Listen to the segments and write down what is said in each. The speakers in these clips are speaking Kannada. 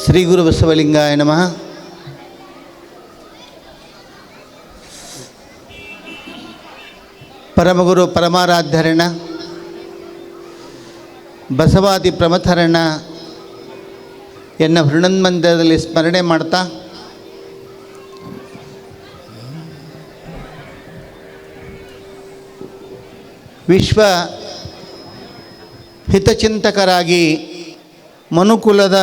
ಶ್ರೀ ಗುರು ಬಸವಲಿಂಗಾಯ ನಮಃ. ಪರಮಗುರು ಪರಮಾರಾಧ್ಯರಣ ಬಸವಾದಿ ಪ್ರಮಥರಣ ಎನ್ನ ಹೃನ್ಮಂದಿರದಲ್ಲಿ ಸ್ಮರಣೆ ಮಾಡ್ತಾ ವಿಶ್ವ ಹಿತಚಿಂತಕರಾಗಿ ಮನುಕುಲದ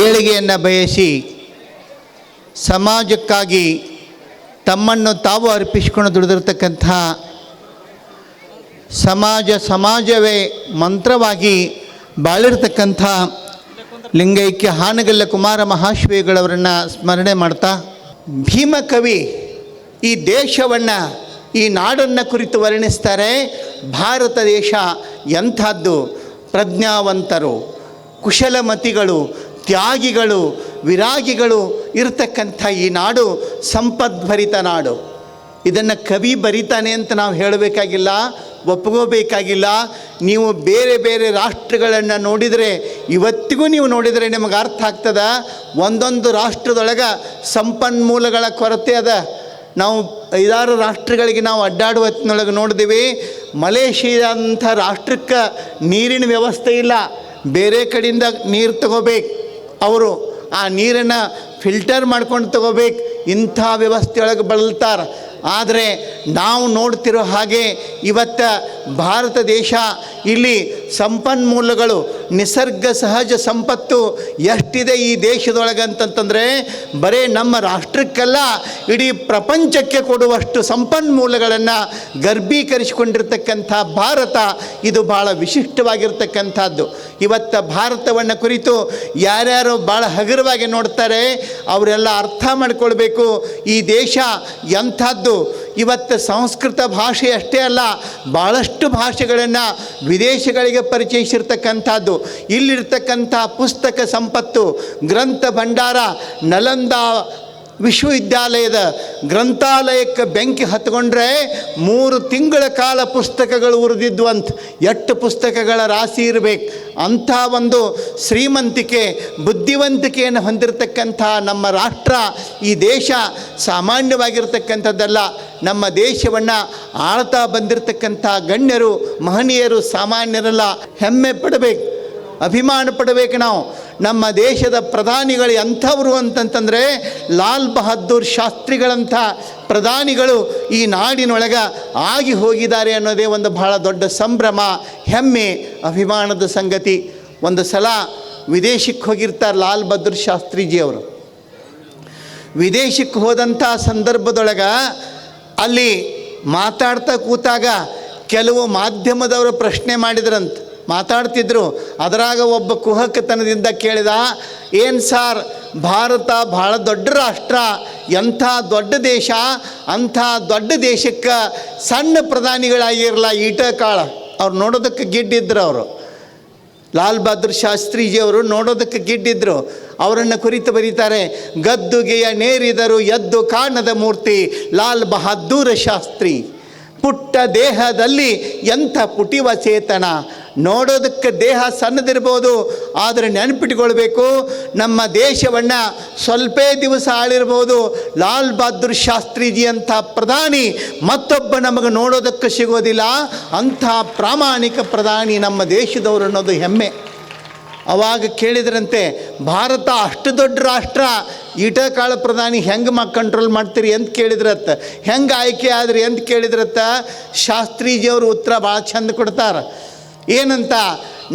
ಏಳಿಗೆಯನ್ನು ಬಯಸಿ ಸಮಾಜಕ್ಕಾಗಿ ತಮ್ಮನ್ನು ತಾವು ಅರ್ಪಿಸಿಕೊಂಡು ದುಡಿದಿರ್ತಕ್ಕಂಥ ಸಮಾಜವೇ ಮಂತ್ರವಾಗಿ ಬಾಳಿರ್ತಕ್ಕಂಥ ಲಿಂಗೈಕ್ಯ ಹಾನಗಲ್ಲ ಕುಮಾರ ಮಹಾಶ್ವೇಗಳವರನ್ನು ಸ್ಮರಣೆ ಮಾಡ್ತಾ ಭೀಮಕವಿ ಈ ದೇಶವನ್ನು ಈ ನಾಡನ್ನು ಕುರಿತು ವರ್ಣಿಸ್ತಾರೆ. ಭಾರತ ದೇಶ ಎಂಥದ್ದು, ಪ್ರಜ್ಞಾವಂತರು, ಕುಶಲಮತಿಗಳು, ತ್ಯಾಗಿಗಳು, ವಿರಾಗಿಗಳು ಇರತಕ್ಕಂಥ ಈ ನಾಡು ಸಂಪದ್ಭರಿತ ನಾಡು. ಇದನ್ನು ಕವಿ ಬರಿತಾನೆ ಅಂತ ನಾವು ಹೇಳಬೇಕಾಗಿಲ್ಲ, ಒಪ್ಕೋಬೇಕಾಗಿಲ್ಲ. ನೀವು ಬೇರೆ ಬೇರೆ ರಾಷ್ಟ್ರಗಳನ್ನು ನೋಡಿದರೆ, ಇವತ್ತಿಗೂ ನೀವು ನೋಡಿದರೆ ನಿಮಗೆ ಅರ್ಥ ಆಗ್ತದೆ. ಒಂದೊಂದು ರಾಷ್ಟ್ರದೊಳಗೆ ಸಂಪನ್ಮೂಲಗಳ ಕೊರತೆ ಅದ. ನಾವು 5-6 ರಾಷ್ಟ್ರಗಳಿಗೆ ನಾವು ಅಡ್ಡಾಡುವ ಹೊತ್ತಿನೊಳಗೆ ನೋಡಿದ್ದೀವಿ. ಮಲೇಷಿಯಾ ಅಂಥ ರಾಷ್ಟ್ರಕ್ಕೆ ನೀರಿನ ವ್ಯವಸ್ಥೆ ಇಲ್ಲ, ಬೇರೆ ಕಡೆಯಿಂದ ನೀರು ತಗೋಬೇಕು. ಅವರು ಆ ನೀರನ್ನು ಫಿಲ್ಟರ್ ಮಾಡ್ಕೊಂಡು ತಗೋಬೇಕು. ಇಂಥ ವ್ಯವಸ್ಥೆಯೊಳಗೆ ಬಳಲ್ತಾರೆ. ಆದರೆ ನಾವು ನೋಡ್ತಿರೋ ಹಾಗೆ ಇವತ್ತು ಭಾರತ ದೇಶ ಇಲ್ಲಿ ಸಂಪನ್ಮೂಲಗಳು, ನಿಸರ್ಗ ಸಹಜ ಸಂಪತ್ತು ಎಷ್ಟಿದೆ ಈ ದೇಶದೊಳಗೆ ಅಂತಂತಂದರೆ ಬರೀ ನಮ್ಮ ರಾಷ್ಟ್ರಕ್ಕೆಲ್ಲ ಇಡೀ ಪ್ರಪಂಚಕ್ಕೆ ಕೊಡುವಷ್ಟು ಸಂಪನ್ಮೂಲಗಳನ್ನು ಗರ್ಭೀಕರಿಸಿಕೊಂಡಿರ್ತಕ್ಕಂಥ ಭಾರತ ಇದು ಭಾಳ ವಿಶಿಷ್ಟವಾಗಿರ್ತಕ್ಕಂಥದ್ದು. ಇವತ್ತು ಭಾರತವನ್ನು ಕುರಿತು ಯಾರ್ಯಾರು ಭಾಳ ಹಗುರವಾಗಿ ನೋಡ್ತಾರೆ ಅವರೆಲ್ಲ ಅರ್ಥ ಮಾಡಿಕೊಳ್ಬೇಕು, ಈ ದೇಶ ಎಂಥದ್ದು. ಇವತ್ತು ಸಂಸ್ಕೃತ ಭಾಷೆ ಅಷ್ಟೇ ಅಲ್ಲ, ಭಾಳಷ್ಟು ಭಾಷೆಗಳನ್ನು ವಿದೇಶಗಳಿಗೆ ಪರಿಚಯಿಸಿರ್ತಕ್ಕಂಥದ್ದು. ಇಲ್ಲಿರ್ತಕ್ಕಂಥ ಪುಸ್ತಕ ಸಂಪತ್ತು, ಗ್ರಂಥ ಭಂಡಾರ, ನಲಂದ ವಿಶ್ವವಿದ್ಯಾಲಯದ ಗ್ರಂಥಾಲಯಕ್ಕೆ ಬೆಂಕಿ ಹತ್ಕೊಂಡ್ರೆ 3 ತಿಂಗಳ ಕಾಲ ಪುಸ್ತಕಗಳು ಉರಿದಿದ್ವಂತ. ಎಷ್ಟು ಪುಸ್ತಕಗಳ ರಾಶಿ ಇರಬೇಕು. ಅಂಥ ಒಂದು ಶ್ರೀಮಂತಿಕೆ, ಬುದ್ಧಿವಂತಿಕೆಯನ್ನು ಹೊಂದಿರತಕ್ಕಂಥ ನಮ್ಮ ರಾಷ್ಟ್ರ, ಈ ದೇಶ ಸಾಮಾನ್ಯವಾಗಿರ್ತಕ್ಕಂಥದ್ದಲ್ಲ. ನಮ್ಮ ದೇಶವನ್ನು ಆಳ್ತಾ ಬಂದಿರತಕ್ಕಂಥ ಗಣ್ಯರು, ಮಹನೀಯರು ಸಾಮಾನ್ಯರಲ್ಲ. ಹೆಮ್ಮೆ ಪಡಬೇಕು, ಅಭಿಮಾನ ಪಡಬೇಕು. ನಾವು ನಮ್ಮ ದೇಶದ ಪ್ರಧಾನಿಗಳು ಎಂಥವರು ಅಂತಂತಂದರೆ ಲಾಲ್ ಬಹದ್ದೂರ್ ಶಾಸ್ತ್ರಿಗಳಂಥ ಪ್ರಧಾನಿಗಳು ಈ ನಾಡಿನೊಳಗೆ ಆಗಿ ಹೋಗಿದ್ದಾರೆ ಅನ್ನೋದೇ ಒಂದು ಬಹಳ ದೊಡ್ಡ ಸಂಭ್ರಮ, ಹೆಮ್ಮೆ, ಅಭಿಮಾನದ ಸಂಗತಿ. ಒಂದು ಸಲ ವಿದೇಶಕ್ಕೆ ಹೋಗಿರ್ತಾರೆ ಲಾಲ್ ಬಹದ್ದೂರ್ ಶಾಸ್ತ್ರಿಜಿಯವರು. ವಿದೇಶಕ್ಕೆ ಹೋದಂಥ ಸಂದರ್ಭದೊಳಗೆ ಅಲ್ಲಿ ಮಾತಾಡ್ತಾ ಕೂತಾಗ ಕೆಲವು ಮಾಧ್ಯಮದವರು ಪ್ರಶ್ನೆ ಮಾಡಿದ್ರಂತ. ಮಾತಾಡ್ತಿದ್ರು. ಅದರಾಗ ಒಬ್ಬ ಕುಹಕತನದಿಂದ ಕೇಳಿದ, ಏನು ಸಾರ್, ಭಾರತ ಭಾಳ ದೊಡ್ಡ ರಾಷ್ಟ್ರ, ಎಂಥ ದೊಡ್ಡ ದೇಶ, ಅಂಥ ದೊಡ್ಡ ದೇಶಕ್ಕೆ ಸಣ್ಣ ಪ್ರಧಾನಿಗಳಾಗಿರಲ್ಲ ಈಟ ಕಾಳ. ಅವ್ರು ನೋಡೋದಕ್ಕೆ ಗಿಡ್ಡಿದ್ರು. ಅವರು ಲಾಲ್ ಬಹದ್ದೂರ್ ಶಾಸ್ತ್ರಿಜಿಯವರು ನೋಡೋದಕ್ಕೆ ಗಿಡ್ಡಿದ್ರು. ಅವರನ್ನು ಕುರಿತು ಬರೀತಾರೆ, ಗದ್ದುಗೆಯ ನೇರಿದರು ಎದ್ದು ಕಾಣದ ಮೂರ್ತಿ ಲಾಲ್ ಬಹದ್ದೂರ ಶಾಸ್ತ್ರಿ. ಪುಟ್ಟ ದೇಹದಲ್ಲಿ ಎಂಥ ಪುಟಿವ ಚೇತನ. ನೋಡೋದಕ್ಕೆ ದೇಹ ಸಣ್ಣದಿರ್ಬೋದು, ಆದರೆ ನೆನಪಿಟ್ಕೊಳ್ಬೇಕು, ನಮ್ಮ ದೇಶವನ್ನು ಸ್ವಲ್ಪ ದಿವಸ ಆಳಿರ್ಬೋದು. ಲಾಲ್ ಬಹದ್ದೂರ್ ಶಾಸ್ತ್ರಿಜಿ ಅಂಥ ಪ್ರಧಾನಿ ಮತ್ತೊಬ್ಬ ನಮಗೆ ನೋಡೋದಕ್ಕೆ ಸಿಗೋದಿಲ್ಲ. ಅಂಥ ಪ್ರಾಮಾಣಿಕ ಪ್ರಧಾನಿ ನಮ್ಮ ದೇಶದವರು ಅನ್ನೋದು ಹೆಮ್ಮೆ. ಅವಾಗ ಕೇಳಿದ್ರಂತೆ, ಭಾರತ ಅಷ್ಟು ದೊಡ್ಡ ರಾಷ್ಟ್ರ, ಈಟಕಾಳ ಪ್ರಧಾನಿ ಹೆಂಗೆ ಕಂಟ್ರೋಲ್ ಮಾಡ್ತೀರಿ ಅಂತ ಕೇಳಿದ್ರತ್ತ. ಹೆಂಗೆ ಆಯ್ಕೆ ಆದ್ರಿ ಅಂತ ಕೇಳಿದ್ರತ್ತ. ಶಾಸ್ತ್ರೀಜಿಯವರು ಉತ್ತರ ಭಾಳ ಚಂದ ಕೊಡ್ತಾರೆ. ಏನಂತ,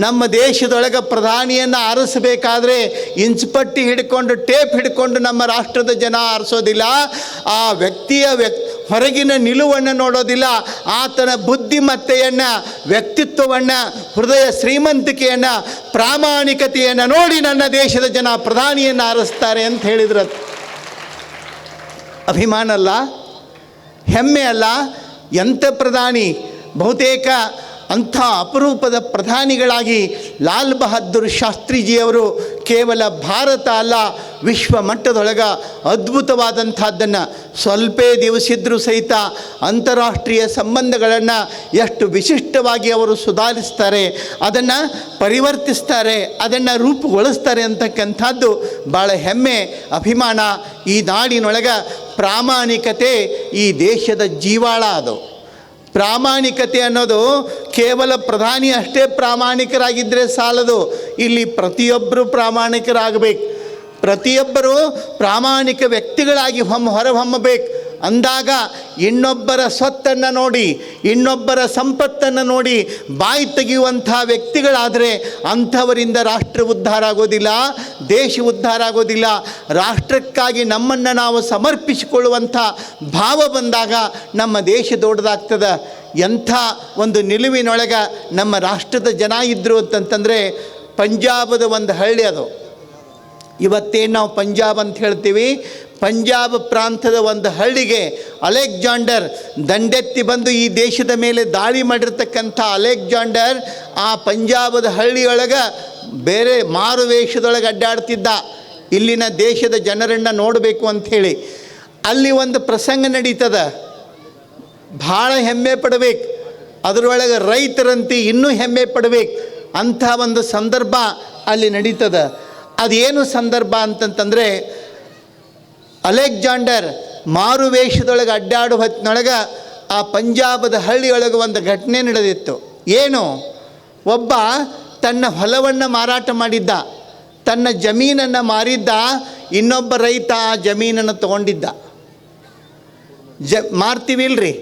ನಮ್ಮ ದೇಶದೊಳಗೆ ಪ್ರಧಾನಿಯನ್ನು ಆರಿಸಬೇಕಾದ್ರೆ ಇಂಚುಪಟ್ಟಿ ಹಿಡ್ಕೊಂಡು, ಟೇಪ್ ಹಿಡ್ಕೊಂಡು ನಮ್ಮ ರಾಷ್ಟ್ರದ ಜನ ಆರಿಸೋದಿಲ್ಲ. ಆ ವ್ಯಕ್ತಿಯ ಹೊರಗಿನ ನಿಲುವನ್ನು ನೋಡೋದಿಲ್ಲ, ಆತನ ಬುದ್ಧಿಮತ್ತೆಯನ್ನು, ವ್ಯಕ್ತಿತ್ವವನ್ನು, ಹೃದಯ ಶ್ರೀಮಂತಿಕೆಯನ್ನು, ಪ್ರಾಮಾಣಿಕತೆಯನ್ನು ನೋಡಿ ನನ್ನ ದೇಶದ ಜನ ಪ್ರಧಾನಿಯನ್ನು ಆರಿಸ್ತಾರೆ ಅಂತ ಹೇಳಿದ್ರು. ಅಭಿಮಾನ ಅಲ್ಲ, ಹೆಮ್ಮೆ ಅಲ್ಲ, ಎಂಥ ಪ್ರಧಾನಿ. ಬಹುತೇಕ ಅಂಥ ಅಪರೂಪದ ಪ್ರಧಾನಿಗಳಾಗಿ ಲಾಲ್ ಬಹದ್ದೂರ್ ಶಾಸ್ತ್ರಿಜಿಯವರು ಕೇವಲ ಭಾರತ ಅಲ್ಲ, ವಿಶ್ವ ಮಟ್ಟದೊಳಗೆ ಅದ್ಭುತವಾದಂಥದ್ದನ್ನು ಸ್ವಲ್ಪೇ ದಿವಸಿದ್ರೂ ಸಹಿತ ಅಂತಾರಾಷ್ಟ್ರೀಯ ಸಂಬಂಧಗಳನ್ನು ಎಷ್ಟು ವಿಶಿಷ್ಟವಾಗಿ ಅವರು ಸುಧಾರಿಸ್ತಾರೆ, ಅದನ್ನು ಪರಿವರ್ತಿಸ್ತಾರೆ, ಅದನ್ನು ರೂಪುಗೊಳಿಸ್ತಾರೆ ಅಂತಕ್ಕಂಥದ್ದು ಭಾಳ ಹೆಮ್ಮೆ, ಅಭಿಮಾನ. ಈ ನಾಡಿನೊಳಗೆ ಪ್ರಾಮಾಣಿಕತೆ ಈ ದೇಶದ ಜೀವಾಳ. ಅದು ಪ್ರಾಮಾಣಿಕತೆ ಅನ್ನೋದು ಕೇವಲ ಪ್ರಧಾನಿ ಅಷ್ಟೇ ಪ್ರಾಮಾಣಿಕರಾಗಿದ್ದರೆ ಸಾಲದು. ಇಲ್ಲಿ ಪ್ರತಿಯೊಬ್ಬರು ಪ್ರಾಮಾಣಿಕರಾಗಬೇಕು, ಪ್ರತಿಯೊಬ್ಬರು ಪ್ರಾಮಾಣಿಕ ವ್ಯಕ್ತಿಗಳಾಗಿ ಹೊರಹೊಮ್ಮಬೇಕು. ಅಂದಾಗ ಇನ್ನೊಬ್ಬರ ಸ್ವತ್ತನ್ನು ನೋಡಿ, ಇನ್ನೊಬ್ಬರ ಸಂಪತ್ತನ್ನು ನೋಡಿ ಬಾಯಿ ತೆಗೆಯುವಂಥ ವ್ಯಕ್ತಿಗಳಾದರೆ ಅಂಥವರಿಂದ ರಾಷ್ಟ್ರ ಉದ್ಧಾರ ಆಗೋದಿಲ್ಲ, ದೇಶ ಉದ್ಧಾರ ಆಗೋದಿಲ್ಲ. ರಾಷ್ಟ್ರಕ್ಕಾಗಿ ನಮ್ಮನ್ನು ನಾವು ಸಮರ್ಪಿಸಿಕೊಳ್ಳುವಂಥ ಭಾವ ಬಂದಾಗ ನಮ್ಮ ದೇಶ ದೊಡ್ಡದಾಗ್ತದೆ. ಎಂಥ ಒಂದು ನಿಲುವಿನೊಳಗೆ ನಮ್ಮ ರಾಷ್ಟ್ರದ ಜನ ಇದ್ದರು ಅಂತಂತಂದರೆ, ಪಂಜಾಬದ ಒಂದು ಹಳ್ಳಿ ಅದು. ಇವತ್ತೇನು ನಾವು ಪಂಜಾಬ್ ಅಂತ ಹೇಳ್ತೀವಿ, ಪಂಜಾಬ್ ಪ್ರಾಂತದ ಒಂದು ಹಳ್ಳಿಗೆ ಅಲೆಕ್ಸಾಂಡರ್ ದಂಡೆತ್ತಿ ಬಂದು ಈ ದೇಶದ ಮೇಲೆ ದಾಳಿ ಮಾಡಿರ್ತಕ್ಕಂಥ ಅಲೆಕ್ಸಾಂಡರ್ ಆ ಪಂಜಾಬದ ಹಳ್ಳಿಯೊಳಗೆ ಬೇರೆ ಮಾರುವೇಷದೊಳಗೆ ಅಡ್ಡಾಡ್ತಿದ್ದ. ಇಲ್ಲಿನ ದೇಶದ ಜನರನ್ನು ನೋಡಬೇಕು ಅಂಥೇಳಿ ಅಲ್ಲಿ ಒಂದು ಪ್ರಸಂಗ ನಡೀತದ, ಭಾಳ ಹೆಮ್ಮೆ ಪಡಬೇಕು. ಅದರೊಳಗೆ ರೈತರಂತೆ ಇನ್ನೂ ಹೆಮ್ಮೆ ಪಡಬೇಕು. ಅಂಥ ಒಂದು ಸಂದರ್ಭ ಅಲ್ಲಿ ನಡೀತದ. ಅದೇನು ಸಂದರ್ಭ ಅಂತಂತಂದರೆ, ಅಲೆಕ್ಸಾಂಡರ್ ಮಾರುವೇಷದೊಳಗೆ ಅಡ್ಡಾಡುವ ಹೊತ್ತಿನೊಳಗೆ ಆ ಪಂಜಾಬದ ಹಳ್ಳಿಯೊಳಗೆ ಒಂದು ಘಟನೆ ನಡೆದಿತ್ತು. ಏನು? ಒಬ್ಬ ತನ್ನ ಹೊಲವನ್ನು ಮಾರಾಟ ಮಾಡಿದ್ದ, ತನ್ನ ಜಮೀನನ್ನು ಮಾರಿದ್ದ, ಇನ್ನೊಬ್ಬ ರೈತ ಆ ಜಮೀನನ್ನು ತೊಗೊಂಡಿದ್ದ. ಮಾರ್ತೀವಿಲ್ರಿ,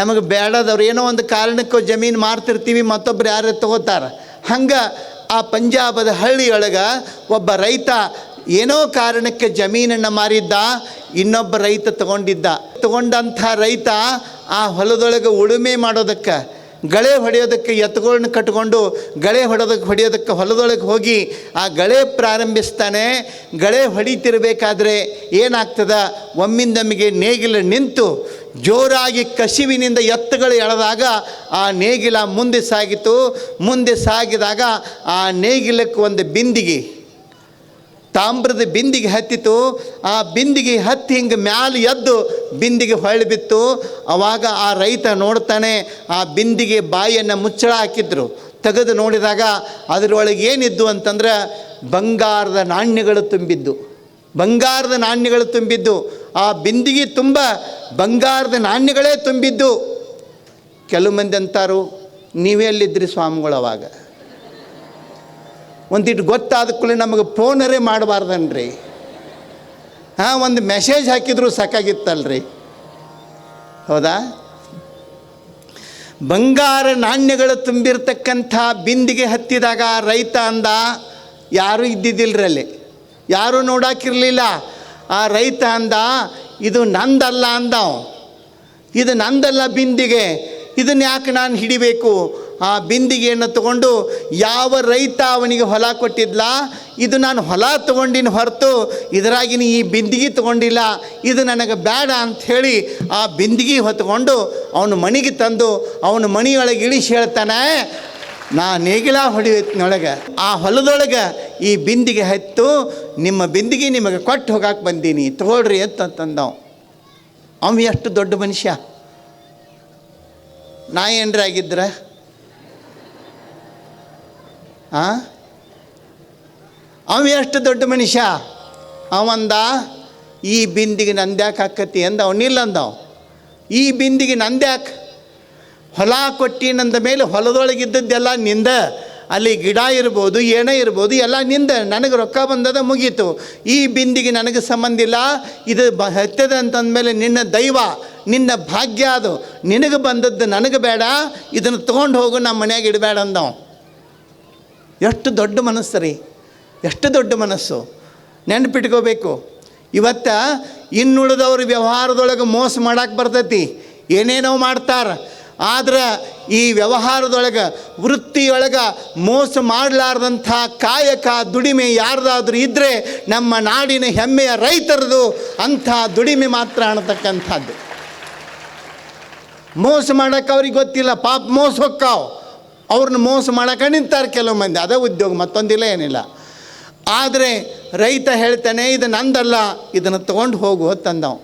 ನಮಗೆ ಬೇಡದವ್ರು ಏನೋ ಒಂದು ಕಾರಣಕ್ಕೂ ಜಮೀನು ಮಾರ್ತಿರ್ತೀವಿ, ಮತ್ತೊಬ್ರು ಯಾರು ತೊಗೋತಾರೆ. ಹಂಗೆ ಆ ಪಂಜಾಬದ ಹಳ್ಳಿಯೊಳಗೆ ಒಬ್ಬ ರೈತ ಏನೋ ಕಾರಣಕ್ಕೆ ಜಮೀನನ್ನು ಮಾರಿದ್ದ, ಇನ್ನೊಬ್ಬ ರೈತ ತಗೊಂಡಂಥ ರೈತ ಆ ಹೊಲದೊಳಗೆ ಉಳುಮೆ ಮಾಡೋದಕ್ಕೆ, ಗಳೆ ಹೊಡೆಯೋದಕ್ಕೆ ಎತ್ತುಗಳನ್ನ ಕಟ್ಕೊಂಡು ಗಳೆ ಹೊಡೆಯೋದಕ್ಕೆ ಹೊಲದೊಳಗೆ ಹೋಗಿ ಆ ಗಳೆ ಪ್ರಾರಂಭಿಸ್ತಾನೆ. ಗಳೆ ಹೊಡಿತಿರ್ಬೇಕಾದ್ರೆ ಏನಾಗ್ತದ, ಒಮ್ಮಿಂದೊಮ್ಮಿಗೆ ನೇಗಿಲು ನಿಂತು ಜೋರಾಗಿ ಕಸಿವಿನಿಂದ ಎತ್ತುಗಳು ಎಳೆದಾಗ ಆ ನೇಗಿಲ ಮುಂದೆ ಸಾಗಿತು. ಮುಂದೆ ಸಾಗಿದಾಗ ಆ ನೇಗಿಲಕ್ಕೆ ಒಂದು ಬಿಂದಿಗೆ, ತಾಮ್ರದ ಬಿಂದಿಗೆ ಹತ್ತಿತು. ಆ ಬಿಂದಿಗೆ ಹತ್ತಿ ಹಿಂಗೆ ಮ್ಯಾಲೆ ಎದ್ದು ಬಿಂದಿಗೆ ಹೊಳ್ಳಿ ಬಿತ್ತು. ಆವಾಗ ಆ ರೈತ ನೋಡ್ತಾನೆ, ಆ ಬಿಂದಿಗೆ ಬಾಯಿಯನ್ನು ಮುಚ್ಚಳ ಹಾಕಿದ್ರು. ತೆಗೆದು ನೋಡಿದಾಗ ಅದರೊಳಗೆ ಏನಿದ್ದು ಅಂತಂದ್ರೆ ಬಂಗಾರದ ನಾಣ್ಯಗಳು ತುಂಬಿದ್ದು, ಬಂಗಾರದ ನಾಣ್ಯಗಳು ತುಂಬಿದ್ದು. ಆ ಬಿಂದಿಗೆ ತುಂಬ ಬಂಗಾರದ ನಾಣ್ಯಗಳೇ ತುಂಬಿದ್ದು. ಕೆಲವು ಮಂದಿ ಅಂತಾರು, ನೀವೇ ಅಲ್ಲಿದ್ರಿ ಸ್ವಾಮಿಗಳು ಅವಾಗ? ಒಂದಿಟ್ಟು ಗೊತ್ತಾದ ಕೂಡಲೇ ನಮಗೆ ಫೋನರೇ ಮಾಡಬಾರ್ದನ್ರಿ. ಒಂದು ಮೆಸೇಜ್ ಹಾಕಿದ್ರು ಸಾಕಾಗಿತ್ತಲ್ರಿ, ಹೌದಾ? ಬಂಗಾರ ನಾಣ್ಯಗಳು ತುಂಬಿರ್ತಕ್ಕಂಥ ಬಿಂದಿಗೆ ಹತ್ತಿದಾಗ ರೈತ ಅಂದ, ಯಾರೂ ಇದ್ದಿದ್ದಿಲ್ರಿ ಅಲ್ಲಿ, ಯಾರೂ ನೋಡಾಕಿರಲಿಲ್ಲ. ಆ ರೈತ ಅಂದ, ಇದು ನಂದಲ್ಲ ಅಂದವು, ಇದು ನಂದಲ್ಲ ಬಿಂದಿಗೆ, ಇದನ್ನು ಯಾಕೆ ನಾನು ಹಿಡಿಬೇಕು? ಆ ಬಿಂದಿಗೆಯನ್ನು ತಗೊಂಡು ಯಾವ ರೈತ ಅವನಿಗೆ ಹೊಲ ಕೊಟ್ಟಿದ್ಲ, ಇದು ನಾನು ಹೊಲ ತೊಗೊಂಡಿನ ಹೊರತು ಇದರಾಗಿನ ಈ ಬಿಂದಿಗೆ ತೊಗೊಂಡಿಲ್ಲ, ಇದು ನನಗೆ ಬೇಡ ಅಂಥೇಳಿ ಆ ಬಿಂದಿಗೆ ಹೊತ್ಕೊಂಡು ಅವನು ಮನೆಗೆ ತಂದು ಅವನು ಮನೆಯೊಳಗೆ ಇಳಿಸಿ ಹೇಳ್ತಾನೆ, ನಾ ನೇಗಿಲ ಹೊಡಿಯೊತ್ತಿನೊಳಗೆ ಆ ಹೊಲದೊಳಗೆ ಈ ಬಿಂದಿಗೆ ಹತ್ತು, ನಿಮ್ಮ ಬಿಂದಿಗೆ ನಿಮಗೆ ಕೊಟ್ಟು ಹೋಗಕ್ಕೆ ಬಂದೀನಿ, ತಗೊಳ್ರಿ ಅಂತಂದವು. ಅವ ಎಷ್ಟು ದೊಡ್ಡ ಮನುಷ್ಯ. ನಾ ಏನ್ರ ಆಗಿದ್ರೆ ಅವ ಎಷ್ಟು ದೊಡ್ಡ ಮನುಷ್ಯ. ಅವಂದ, ಈ ಬಿಂದಿಗೆ ನಂದ್ಯಾಕೆ ಹಾಕತಿ ಅಂದ. ಅವನಿಲ್ಲ ಅಂದವ, ಈ ಬಿಂದಿಗೆ ನಂದ್ಯಾಕೆ, ಹೊಲ ಕೊಟ್ಟಿನಂದ ಮೇಲೆ ಹೊಲದೊಳಗಿದ್ದದ್ದೆಲ್ಲ ನಿಂದ, ಅಲ್ಲಿ ಗಿಡ ಇರ್ಬೋದು, ಏನೇ ಇರ್ಬೋದು, ಎಲ್ಲ ನಿಂದ, ನನಗೆ ರೊಕ್ಕ ಬಂದದ ಮುಗೀತು. ಈ ಬಿಂದಿಗೆ ನನಗೆ ಸಂಬಂಧ ಇಲ್ಲ, ಇದು ಹತ್ತದ ಅಂತಂದಮೇಲೆ ನಿನ್ನ ದೈವ, ನಿನ್ನ ಭಾಗ್ಯ, ಅದು ನಿನಗೆ ಬಂದದ್ದು ನನಗೆ ಬೇಡ, ಇದನ್ನು ತೊಗೊಂಡು ಹೋಗು, ನಮ್ಮ ಮನ್ಯಾಗ ಇಡಬೇಡ ಅಂದವ. ಎಷ್ಟು ದೊಡ್ಡ ಮನಸ್ಸು ರೀ, ಎಷ್ಟು ದೊಡ್ಡ ಮನಸ್ಸು. ನೆನಪಿಟ್ಕೋಬೇಕು. ಇವತ್ತು ಇನ್ನುಳಿದವ್ರ ವ್ಯವಹಾರದೊಳಗೆ ಮೋಸ ಮಾಡಕ್ಕೆ ಬರ್ತೈತಿ, ಏನೇನೋ ಮಾಡ್ತಾರೆ. ಆದ್ರೆ ಈ ವ್ಯವಹಾರದೊಳಗೆ, ವೃತ್ತಿಯೊಳಗೆ ಮೋಸ ಮಾಡಲಾರ್ದಂಥ ಕಾಯಕ ದುಡಿಮೆ ಯಾರ್ದಾದ್ರೂ ಇದ್ದರೆ ನಮ್ಮ ನಾಡಿನ ಹೆಮ್ಮೆಯ ರೈತರದು ಅಂಥ ದುಡಿಮೆ ಮಾತ್ರ ಅನ್ನತಕ್ಕಂಥದ್ದು. ಮೋಸ ಮಾಡೋಕ್ಕೆ ಅವ್ರಿಗೆ ಗೊತ್ತಿಲ್ಲ, ಪಾಪ ಮೋಸ ಹೊಕ್ಕಾವು, ಅವ್ರನ್ನ ಮೋಸ ಮಾಡೋಕೆ ನಿಂತಾರೆ ಕೆಲವು ಮಂದಿ, ಅದೇ ಉದ್ಯೋಗ, ಮತ್ತೊಂದಿಲ್ಲ ಏನಿಲ್ಲ. ಆದರೆ ರೈತ ಹೇಳ್ತಾನೆ, ಇದು ನಂದಲ್ಲ, ಇದನ್ನು ತೊಗೊಂಡು ಹೋಗು ಅಂತಂದವ.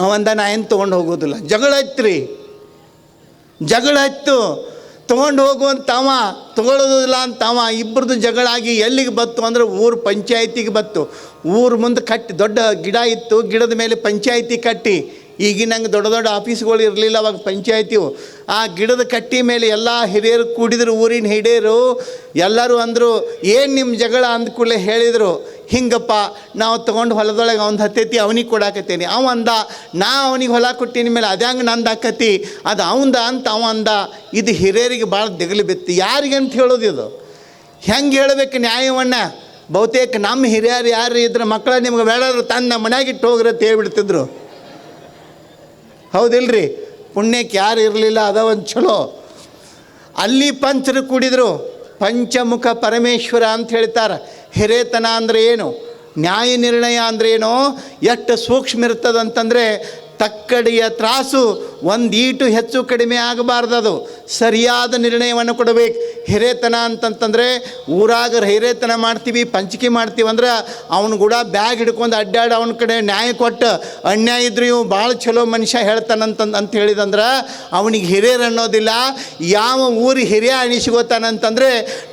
ಅವಂದ ನಾ ಏನು ತೊಗೊಂಡು ಹೋಗೋದಿಲ್ಲ. ಜಗಳ ಹತ್ರಿ, ಜಗಳ ಹತ್ತು, ತೊಗೊಂಡು ಹೋಗುವಂತವ ತೊಗೊಳ್ಳೋದಿಲ್ಲ ಅಂತವ. ಇಬ್ಬರದು ಜಗಳಾಗಿ ಎಲ್ಲಿಗೆ ಬತ್ತು ಅಂದರೆ ಊರು ಪಂಚಾಯಿತಿಗೆ ಬತ್ತು. ಊರು ಮುಂದೆ ಕಟ್ಟಿ ದೊಡ್ಡ ಗಿಡ ಇತ್ತು, ಗಿಡದ ಮೇಲೆ ಪಂಚಾಯಿತಿ ಕಟ್ಟಿ. ಈಗಿನಂಗೆ ದೊಡ್ಡ ದೊಡ್ಡ ಆಫೀಸ್ಗಳು ಇರಲಿಲ್ಲ ಅವಾಗ ಪಂಚಾಯಿತಿವು. ಆ ಗಿಡದ ಕಟ್ಟಿ ಮೇಲೆ ಎಲ್ಲ ಹಿರಿಯರು ಕೂಡಿದ್ರು, ಊರಿನ ಹಿರಿಯರು ಎಲ್ಲರೂ ಅಂದರು, ಏನು ನಿಮ್ಮ ಜಗಳ ಅಂದ್ಕೂಡಲೇ ಹೇಳಿದರು, ಹಿಂಗಪ್ಪ ನಾವು ತೊಗೊಂಡು ಹೊಲದೊಳಗೆ ಅವ್ನು ಹತ್ತೈತಿ ಅವನಿಗೆ ಕೊಡಾಕತ್ತೇನೆ. ಅವ ಅಂದ, ನಾ ಅವನಿಗೆ ಹೊಲ ಕೊಟ್ಟಿನ ಮೇಲೆ ಅದ್ಯಾಂಗೆ ನಂದು ಆಕತಿ, ಅದು ಅವಂದ ಅಂತ ಅವ ಅಂದ. ಇದು ಹಿರಿಯರಿಗೆ ಭಾಳ ದಿಗಲು ಬಿತ್ತು. ಯಾರಿಗಂತ ಹೇಳೋದು ಇದು? ಹೆಂಗೆ ಹೇಳಬೇಕು ನ್ಯಾಯವನ್ನು? ಬಹುತೇಕ ನಮ್ಮ ಹಿರಿಯರು ಯಾರು ಇದ್ರೆ ಮಕ್ಕಳ ನಿಮ್ಗೆ ಬೇಡಾದ್ರು ತನ್ನ ಮನೆಯಾಗಿಟ್ಟು ಹೋಗ್ರಿ ಅಂತ ಹೇಳ್ಬಿಡ್ತಿದ್ರು. ಹೌದಿಲ್ರಿ? ಪುಣ್ಯಕ್ಕೆ ಯಾರು ಇರಲಿಲ್ಲ, ಅದ ಒಂದು ಚಲೋ. ಅಲ್ಲಿ ಪಂಚರು ಕೂಡಿದರು. ಪಂಚಮುಖ ಪರಮೇಶ್ವರ ಅಂತ ಹೇಳ್ತಾರೆ. ಹಿರೇತನ ಅಂದರೆ ಏನು, ನ್ಯಾಯ ನಿರ್ಣಯ ಅಂದರೆ ಏನು, ಎಷ್ಟು ಸೂಕ್ಷ್ಮ ಇರ್ತದಂತಂದರೆ ತಕ್ಕಡಿಯ ತ್ರಾಸು ಒಂದು ಈಟು ಹೆಚ್ಚು ಕಡಿಮೆ ಆಗಬಾರ್ದದು. ಸರಿಯಾದ ನಿರ್ಣಯವನ್ನು ಕೊಡಬೇಕು. ಹಿರೇತನ ಅಂತಂತಂದರೆ ಊರಾಗ ಹಿರೇತನ ಮಾಡ್ತೀವಿ, ಪಂಚಿಕೆ ಮಾಡ್ತೀವಿ ಅಂದ್ರೆ ಅವನು ಕೂಡ ಬ್ಯಾಗ್ ಹಿಡ್ಕೊಂಡು ಅಡ್ಡಾಡಿ ಅವನ ಕಡೆ ನ್ಯಾಯ ಕೊಟ್ಟು, ಅನ್ಯಾಯ ಇದ್ರು ಇವು ಭಾಳ ಚಲೋ ಮನುಷ್ಯ ಹೇಳ್ತಾನಂತ ಹೇಳಿದಂದ್ರೆ ಅವನಿಗೆ ಹಿರಿಯರು ಅನ್ನೋದಿಲ್ಲ. ಯಾವ ಊರು ಹಿರಿಯ ಅನಿಸ್ಕೋತಾನಂತಂದರೆ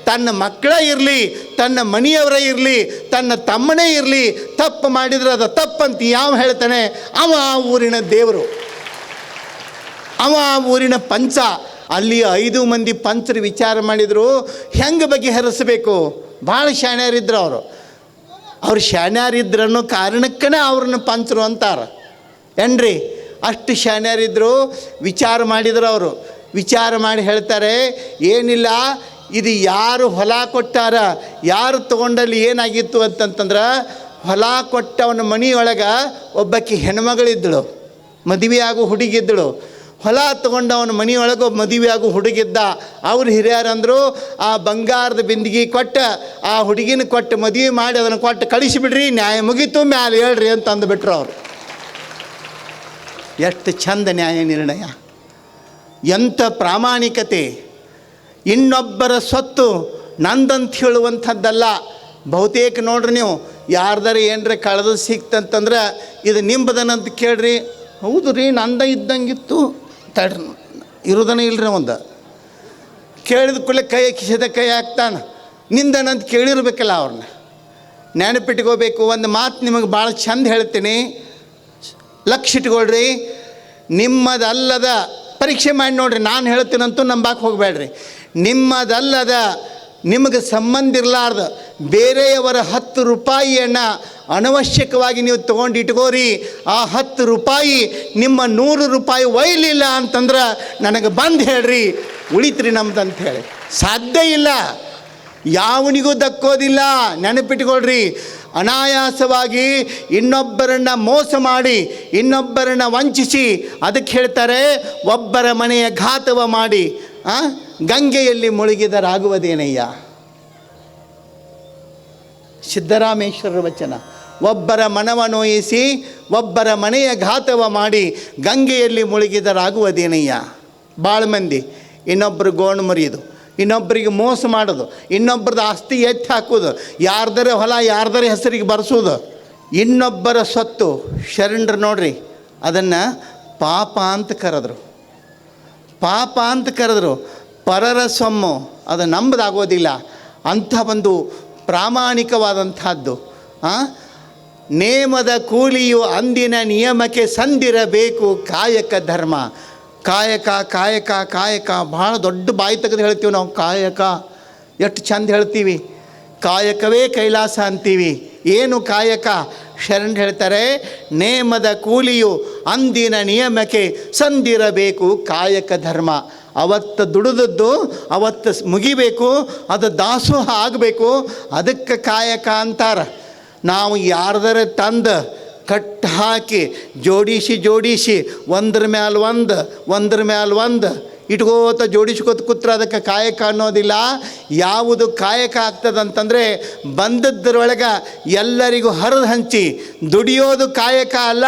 ತನ್ನ ಮಕ್ಕಳೇ ಇರಲಿ, ತನ್ನ ಮನೆಯವರೇ ಇರಲಿ, ತನ್ನ ತಮ್ಮನೇ ಇರಲಿ, ತಪ್ಪು ಮಾಡಿದ್ರೆ ಅದು ತಪ್ಪಂತ ಯಾವ ಹೇಳ್ತಾನೆ ಅವ ಆ ಊರಿನ ದೇವರು, ಅವ ಆ ಊರಿನ ಪಂಚ. ಅಲ್ಲಿ 5 ಮಂದಿ ಪಂಚರು ವಿಚಾರ ಮಾಡಿದರು, ಹೆಂಗೆ ಬಗೆಹರಿಸಬೇಕು. ಭಾಳ ಶಾಣ್ಯರಿದ್ರು ಅವ್ರು ಶಾಣ್ಯರಿದ್ರು ಅನ್ನೋ ಕಾರಣಕ್ಕೇ ಅವ್ರನ್ನ ಪಂಚರು ಅಂತಾರೆ ಏನ್ರಿ. ಅಷ್ಟು ಶಾಣ್ಯರಿದ್ರು. ವಿಚಾರ ಮಾಡಿದ್ರು ಅವರು. ವಿಚಾರ ಮಾಡಿ ಹೇಳ್ತಾರೆ, ಏನಿಲ್ಲ, ಇದು ಯಾರು ಹೊಲ ಕೊಟ್ಟಾರ, ಯಾರು ತೊಗೊಂಡಲ್ಲಿ ಏನಾಗಿತ್ತು ಅಂತಂತಂದ್ರೆ, ಹೊಲ ಕೊಟ್ಟವನ ಮನೆಯೊಳಗೆ ಒಬ್ಬಾಕಿ ಹೆಣ್ಮಗಳಿದ್ದಳು, ಮದುವೆಯಾಗೋ ಹುಡುಗಿದ್ದಳು. ಹೊಲ ತೊಗೊಂಡವನ ಮನೆಯೊಳಗೆ ಒಬ್ಬ ಮದುವೆಯಾಗೋ ಹುಡುಗಿದ್ದ. ಅವ್ರು ಹಿರಿಯರಂದರು, ಆ ಬಂಗಾರದ ಬಿಂದಿಗೆ ಕೊಟ್ಟು ಆ ಹುಡುಗಿನ ಕೊಟ್ಟು ಮದುವೆ ಮಾಡಿ ಅದನ್ನು ಕೊಟ್ಟು ಕಳಿಸಿಬಿಡ್ರಿ, ನ್ಯಾಯ ಮುಗೀತು, ಮ್ಯಾಲೆ ಹೇಳ್ರಿ ಅಂತ ಅಂದುಬಿಟ್ರು ಅವರು. ಎಷ್ಟು ಚಂದ ನ್ಯಾಯ ನಿರ್ಣಯ, ಎಂಥ ಪ್ರಾಮಾಣಿಕತೆ. ಇನ್ನೊಬ್ಬರ ಸ್ವತ್ತು ನಂದಂತ ಹೇಳುವಂಥದ್ದಲ್ಲ. ಬಹುತೇಕ ನೋಡ್ರಿ ನೀವು, ಯಾರ್ದಾರ ಏನರ ಕಳೆದು ಸಿಕ್ತಂತಂದ್ರೆ ಇದು ನಿಂಬದನಂತ ಕೇಳ್ರಿ, ಹೌದು ರೀ ನಂದ ಇದ್ದಂಗಿತ್ತು, ತಡ್ರಿ ಇರೋದನೇ ಇಲ್ಲರಿ. ಒಂದು ಕೇಳಿದ ಕೂಡಲೇ ಕೈ ಕಿಸದ ಕೈ ಹಾಕ್ತಾನೆ, ನಿಂದನಂತ ಕೇಳಿರ್ಬೇಕಲ್ಲ. ಅವ್ರನ್ನ ನೆನಪಿಟ್ಕೋಬೇಕು. ಒಂದು ಮಾತು ನಿಮಗೆ ಭಾಳ ಚಂದ ಹೇಳ್ತೀನಿ, ಲಕ್ಷ್ಯ ಇಟ್ಕೊಳ್ರಿ. ನಿಮ್ಮದಲ್ಲದ ಪರೀಕ್ಷೆ ಮಾಡಿ ನೋಡ್ರಿ, ನಾನು ಹೇಳ್ತೀನಂತೂ ನಂಬಾಕೆ ಹೋಗಬೇಡ್ರಿ. ನಿಮ್ಮದಲ್ಲದ, ನಿಮಗೆ ಸಂಬಂಧ ಇರಲಾರ್ದು ಬೇರೆಯವರ 10 ರೂಪಾಯಿಯನ್ನು ಅನವಶ್ಯಕವಾಗಿ ನೀವು ತೊಗೊಂಡು ಇಟ್ಕೋರಿ. ಆ 10 ರೂಪಾಯಿ ನಿಮ್ಮ 100 ರೂಪಾಯಿ ಒಯ್ಲಿಲ್ಲ ಅಂತಂದ್ರೆ ನನಗೆ ಬಂದು ಹೇಳ್ರಿ, ಉಳಿತ್ರಿ ನಮ್ದು ಅಂತ ಹೇಳಿ. ಸಾಧ್ಯ ಇಲ್ಲ, ಯಾವನಿಗೂ ದಕ್ಕೋದಿಲ್ಲ. ನೆನಪಿಟ್ಕೊಳ್ರಿ. ಅನಾಯಾಸವಾಗಿ ಇನ್ನೊಬ್ಬರನ್ನು ಮೋಸ ಮಾಡಿ, ಇನ್ನೊಬ್ಬರನ್ನು ವಂಚಿಸಿ, ಅದಕ್ಕೆ ಹೇಳ್ತಾರೆ ಒಬ್ಬರ ಮನೆಯ ಘಾತವ ಮಾಡಿ ಗಂಗೆಯಲ್ಲಿ ಮುಳುಗಿದರಾಗುವುದೇನಯ್ಯ. ಸಿದ್ದರಾಮೇಶ್ವರರ ವಚನ. ಒಬ್ಬರ ಮನವ ನೋಯಿಸಿ, ಒಬ್ಬರ ಮನೆಯ ಘಾತವ ಮಾಡಿ ಗಂಗೆಯಲ್ಲಿ ಮುಳುಗಿದರಾಗುವುದೇನಯ್ಯ. ಭಾಳ ಮಂದಿ ಇನ್ನೊಬ್ಬರು ಗೋಣು ಮರಿಯೋದು, ಇನ್ನೊಬ್ಬರಿಗೆ ಮೋಸ ಮಾಡೋದು, ಇನ್ನೊಬ್ಬರದ್ದು ಆಸ್ತಿ ಎತ್ತಿ ಹಾಕೋದು, ಯಾರ್ದರ ಹೊಲ ಯಾರ್ದರ ಹೆಸರಿಗೆ ಬರೆಸೋದು, ಇನ್ನೊಬ್ಬರ ಸ್ವತ್ತು. ಶರಣರು ನೋಡ್ರಿ, ಅದನ್ನು ಪಾಪ ಅಂತ ಕರೆದ್ರು. ಪಾಪ ಅಂತ ಕರೆದ್ರು. ಪರರ ಸೊಮ್ಮು ಅದು ನಂಬದಾಗೋದಿಲ್ಲ. ಅಂಥ ಒಂದು ಪ್ರಾಮಾಣಿಕವಾದಂಥದ್ದು. ನೇಮದ ಕೂಲಿಯು ಅಂದಿನ ನಿಯಮಕ್ಕೆ ಸಂದಿರಬೇಕು ಕಾಯಕ ಧರ್ಮ. ಕಾಯಕ ಕಾಯಕ ಕಾಯಕ ಭಾಳ ದೊಡ್ಡ ಬಾಯಿ ತೆಗೆದು ಹೇಳ್ತೀವಿ ನಾವು. ಕಾಯಕ ಎಷ್ಟು ಚಂದ ಹೇಳ್ತೀವಿ. ಕಾಯಕವೇ ಕೈಲಾಸ ಅಂತೀವಿ. ಏನು ಕಾಯಕ? ಶರಣರು ಹೇಳ್ತಾರೆ, ನೇಮದ ಕೂಲಿಯು ಅಂದಿನ ನಿಯಮಕ್ಕೆ ಸಂದಿರಬೇಕು ಕಾಯಕ ಧರ್ಮ. ಅವತ್ತು ದುಡಿದದ್ದು ಅವತ್ತು ಮುಗಿಬೇಕು, ಅದು ದಾಸೋಹ ಆಗಬೇಕು, ಅದಕ್ಕೆ ಕಾಯಕ ಅಂತಾರೆ. ನಾವು ಯಾರ್ದರ ತಂದು ಕಟ್ಟು ಹಾಕಿ ಜೋಡಿಸಿ ಒಂದ್ರ ಮ್ಯಾಲೆ ಒಂದು ಇಟ್ಕೋತ ಜೋಡಿಸ್ಕೋತ ಕೂತ್ರೆ ಅದಕ್ಕೆ ಕಾಯಕ ಅನ್ನೋದಿಲ್ಲ. ಯಾವುದು ಕಾಯಕ ಆಗ್ತದಂತಂದರೆ ಬಂದದ್ರೊಳಗೆ ಎಲ್ಲರಿಗೂ ಹರಿದು ಹಂಚಿ ದುಡಿಯೋದು ಕಾಯಕ ಅಲ್ಲ.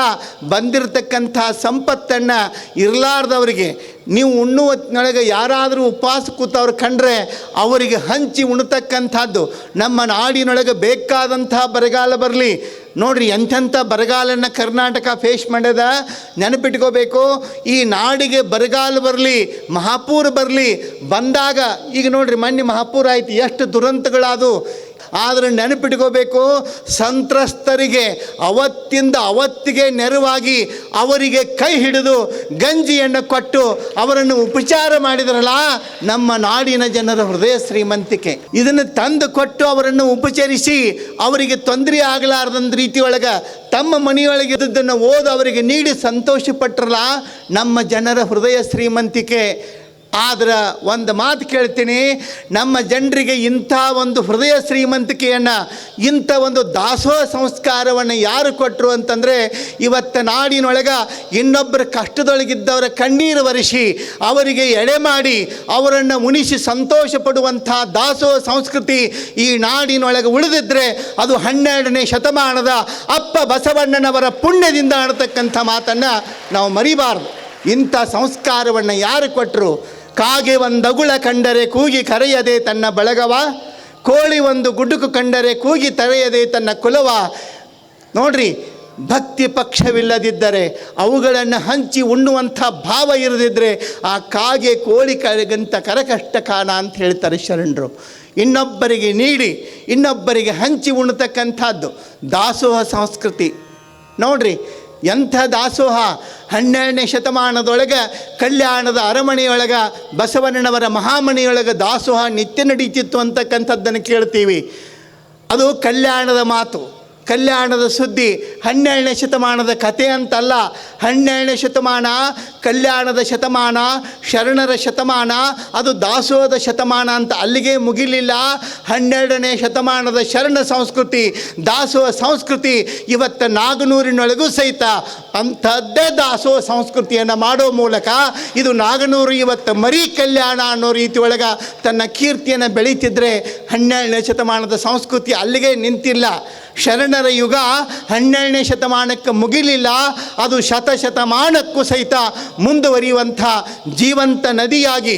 ಬಂದಿರತಕ್ಕಂಥ ಸಂಪತ್ತನ್ನು ಇರಲಾರ್ದವರಿಗೆ, ನೀವು ಉಣ್ಣುವೊತ್ತಿನೊಳಗೆ ಯಾರಾದರೂ ಉಪವಾಸ ಕೂತವ್ರು ಕಂಡ್ರೆ ಅವರಿಗೆ ಹಂಚಿ ಉಣ್ತಕ್ಕಂಥದ್ದು. ನಮ್ಮ ನಾಡಿನೊಳಗೆ ಬೇಕಾದಂಥ ಬರಗಾಲ ಬರಲಿ. ನೋಡ್ರಿ ಎಂಥೆಂಥ ಬರಗಾಲನ್ನು ಕರ್ನಾಟಕ ಫೇಸ್ ಮಾಡ್ಯದ. ನೆನಪಿಟ್ಕೋಬೇಕು, ಈ ನಾಡಿಗೆ ಬರಗಾಲ ಬರಲಿ, ಮಹಾಪೂರ ಬರಲಿ. ಬಂದಾಗ ಈಗ ನೋಡ್ರಿ ಮೊನ್ನೆ ಮಹಾಪೂರ ಆಯ್ತು, ಎಷ್ಟು ದುರಂತಗಳಾದವು. ಆದರೆ ನೆನಪಿಟ್ಕೋಬೇಕು, ಸಂತ್ರಸ್ತರಿಗೆ ಅವತ್ತಿಂದ ಅವತ್ತಿಗೆ ನೆರವಾಗಿ ಅವರಿಗೆ ಕೈ ಹಿಡಿದು ಗಂಜಿಯನ್ನು ಕೊಟ್ಟು ಅವರನ್ನು ಉಪಚಾರ ಮಾಡಿದ್ರಲ್ಲ ನಮ್ಮ ನಾಡಿನ ಜನರ ಹೃದಯ ಶ್ರೀಮಂತಿಕೆ. ಇದನ್ನು ತಂದು ಕೊಟ್ಟು ಅವರನ್ನು ಉಪಚರಿಸಿ ಅವರಿಗೆ ತೊಂದರೆ ಆಗಲಾರ್ದಂಥ ರೀತಿಯೊಳಗೆ ತಮ್ಮ ಮನೆಯೊಳಗೆ ಇದ್ದದ್ದನ್ನು ಓದು ಅವರಿಗೆ ನೀಡಿ ಸಂತೋಷಪಟ್ಟರಲ್ಲ ನಮ್ಮ ಜನರ ಹೃದಯ ಶ್ರೀಮಂತಿಕೆ. ಆದ್ರೆ ಒಂದು ಮಾತು ಕೇಳ್ತೀನಿ, ನಮ್ಮ ಜನರಿಗೆ ಇಂಥ ಒಂದು ಹೃದಯ ಶ್ರೀಮಂತಿಕೆಯನ್ನು, ಇಂಥ ಒಂದು ದಾಸೋಹ ಸಂಸ್ಕಾರವನ್ನು ಯಾರು ಕೊಟ್ಟರು ಅಂತಂದರೆ, ಇವತ್ತು ನಾಡಿನೊಳಗೆ ಇನ್ನೊಬ್ಬರ ಕಷ್ಟದೊಳಗಿದ್ದವರ ಕಣ್ಣೀರು ಒರೆಸಿ ಅವರಿಗೆ ಎಡೆ ಮಾಡಿ ಅವರನ್ನು ಮುನಿಸಿ ಸಂತೋಷ ಪಡುವಂಥ ದಾಸೋಹ ಸಂಸ್ಕೃತಿ ಈ ನಾಡಿನೊಳಗೆ ಉಳಿದಿದ್ದರೆ ಅದು 12ನೇ ಶತಮಾನದ ಅಪ್ಪ ಬಸವಣ್ಣನವರ ಪುಣ್ಯದಿಂದ ಆಡ್ತಕ್ಕಂಥ ಮಾತನ್ನು ನಾವು ಮರಿಬಾರ್ದು. ಇಂಥ ಸಂಸ್ಕಾರವನ್ನು ಯಾರು ಕೊಟ್ಟರು? ಕಾಗೆ ಒಂದಗುಳ ಕಂಡರೆ ಕೂಗಿ ಕರೆಯದೆ ತನ್ನ ಬಳಗವ, ಕೋಳಿ ಒಂದು ಗುಡುಕು ಕಂಡರೆ ಕೂಗಿ ತರೆಯದೆ ತನ್ನ ಕುಲವ. ನೋಡ್ರಿ, ಭಕ್ತಿ ಪಕ್ಷವಿಲ್ಲದಿದ್ದರೆ ಅವುಗಳನ್ನು ಹಂಚಿ ಉಣ್ಣುವಂಥ ಭಾವ ಇರದಿದ್ದರೆ ಆ ಕಾಗೆ ಕೋಳಿ ಕರೆಗಂತ ಕರಕಷ್ಟ ಕಾಣ ಅಂತ ಹೇಳ್ತಾರೆ ಶರಣರು. ಇನ್ನೊಬ್ಬರಿಗೆ ನೀಡಿ ಇನ್ನೊಬ್ಬರಿಗೆ ಹಂಚಿ ಉಣ್ಣತಕ್ಕಂಥದ್ದು ದಾಸೋಹ ಸಂಸ್ಕೃತಿ. ನೋಡ್ರಿ ಎಂಥ ದಾಸೋಹ! 12ನೇ ಶತಮಾನದೊಳಗೆ ಕಲ್ಯಾಣದ ಅರಮನೆಯೊಳಗೆ ಬಸವಣ್ಣನವರ ಮಹಾಮನೆಯೊಳಗೆ ದಾಸೋಹ ನಿತ್ಯ ನಡೀತಿತ್ತು ಅಂತಕ್ಕಂಥದ್ದನ್ನು ಕೇಳ್ತೀವಿ. ಅದು ಕಲ್ಯಾಣದ ಮಾತು, ಕಲ್ಯಾಣದ ಸುದ್ದಿ. 12ನೇ ಶತಮಾನದ ಕಥೆ ಅಂತಲ್ಲ. 12ನೇ ಶತಮಾನ ಕಲ್ಯಾಣದ ಶತಮಾನ, ಶರಣರ ಶತಮಾನ, ಅದು ದಾಸೋಹದ ಶತಮಾನ ಅಂತ ಅಲ್ಲಿಗೆ ಮುಗಿಲಿಲ್ಲ. 12ನೇ ಶತಮಾನದ ಶರಣ ಸಂಸ್ಕೃತಿ, ದಾಸೋಹ ಸಂಸ್ಕೃತಿ ಇವತ್ತು ನಾಗನೂರಿನೊಳಗೂ ಸಹಿತ ಅಂಥದ್ದೇ ದಾಸೋಹ ಸಂಸ್ಕೃತಿಯನ್ನು ಮಾಡೋ ಮೂಲಕ ಇದು ನಾಗನೂರು ಇವತ್ತು ಮರಿ ಕಲ್ಯಾಣ ಅನ್ನೋ ರೀತಿಯೊಳಗೆ ತನ್ನ ಕೀರ್ತಿಯನ್ನು ಬೆಳೀತಿದ್ರೆ 12ನೇ ಶತಮಾನದ ಸಂಸ್ಕೃತಿ ಅಲ್ಲಿಗೆ ನಿಂತಿಲ್ಲ. ಶರಣರ ಯುಗ 12ನೇ ಶತಮಾನಕ್ಕೆ ಮುಗಿಲಿಲ್ಲ, ಅದು ಶತಶತಮಾನಕ್ಕೂ ಸಹಿತ ಮುಂದುವರಿಯುವಂಥ ಜೀವಂತ ನದಿಯಾಗಿ,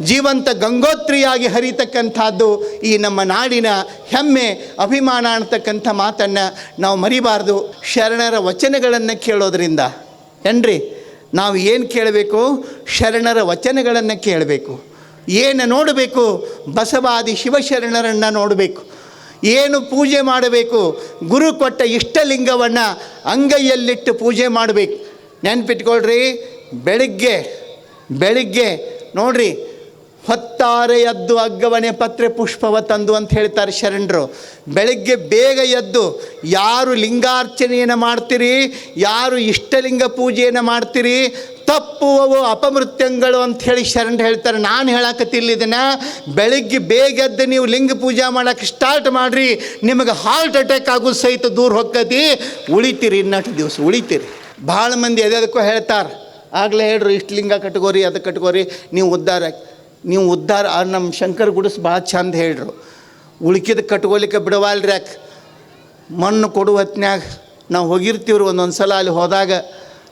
ಜೀವಂತ ಗಂಗೋತ್ರಿಯಾಗಿ ಹರಿತಕ್ಕಂಥದ್ದು ಈ ನಮ್ಮ ನಾಡಿನ ಹೆಮ್ಮೆ, ಅಭಿಮಾನ ಅನ್ನತಕ್ಕಂಥ ಮಾತನ್ನು ನಾವು ಮರಿಬಾರ್ದು. ಶರಣರ ವಚನಗಳನ್ನು ಕೇಳೋದ್ರಿಂದ ಏನ್ರಿ ನಾವು ಏನು ಕೇಳಬೇಕು? ಶರಣರ ವಚನಗಳನ್ನು ಕೇಳಬೇಕು. ಏನು ನೋಡಬೇಕು? ಬಸವಾದಿ ಶಿವಶರಣರನ್ನು ನೋಡಬೇಕು. ಏನು ಪೂಜೆ ಮಾಡಬೇಕು? ಗುರು ಕೊಟ್ಟ ಇಷ್ಟಲಿಂಗವನ್ನು ಅಂಗೈಯಲ್ಲಿಟ್ಟು ಪೂಜೆ ಮಾಡಬೇಕು. ನೆನ್ಪಿಟ್ಕೊಳ್ರಿ, ಬೆಳಿಗ್ಗೆ ನೋಡ್ರಿ, ಹೊತ್ತಾರೆ ಎದ್ದು ಅಗ್ಗವನೆ ಪತ್ರೆ ಪುಷ್ಪವ ತಂದು ಅಂತ ಹೇಳ್ತಾರೆ ಶರಣರು. ಬೆಳಗ್ಗೆ ಬೇಗ ಎದ್ದು ಯಾರು ಲಿಂಗಾರ್ಚನೆಯನ್ನು ಮಾಡ್ತೀರಿ, ಯಾರು ಇಷ್ಟಲಿಂಗ ಪೂಜೆಯನ್ನು ಮಾಡ್ತೀರಿ, ತಪ್ಪುವವು ಅಪಮೃತ್ಯಂಗಳು ಅಂಥೇಳಿ ಶರಣರು ಹೇಳ್ತಾರೆ. ನಾನು ಹೇಳಕತ್ತಿಲ್ಲ ಇದನ್ನು. ಬೆಳಗ್ಗೆ ಬೇಗ ಎದ್ದು ನೀವು ಲಿಂಗ ಪೂಜೆ ಮಾಡೋಕ್ಕೆ ಸ್ಟಾರ್ಟ್ ಮಾಡಿರಿ, ನಿಮಗೆ ಹಾರ್ಟ್ ಅಟ್ಯಾಕ್ ಆಗೋದು ಸಹಿತ ದೂರ ಹೊಕ್ಕತಿ, ಉಳಿತೀರಿ, ಇನ್ನಷ್ಟು ದಿವಸ ಉಳಿತೀರಿ. ಭಾಳ ಮಂದಿ ಎದಕ್ಕೋ ಹೇಳ್ತಾರೆ, ಆಗಲೇ ಹೇಳ್ರು ಇಷ್ಟು ಲಿಂಗ ಕಟ್ಕೋರಿ, ಅದು ಕಟ್ಕೋರಿ, ನೀವು ಉದ್ಧಾರ. ನಮ್ಮ ಶಂಕರ ಗುಡಿಸ್ ಭಾಳ ಚಂದ ಹೇಳ್ರು, ಉಳ್ಕಿದ ಕಟ್ಕೋಲಿಕ್ಕೆ ಬಿಡವಲ್ರಿ. ಯಾಕೆ? ಮಣ್ಣು ಕೊಡುವ ಹೊತ್ನ್ಯಾಗ ನಾವು ಹೋಗಿರ್ತೀವ್ರಿ ಒಂದೊಂದು ಸಲ. ಅಲ್ಲಿ ಹೋದಾಗ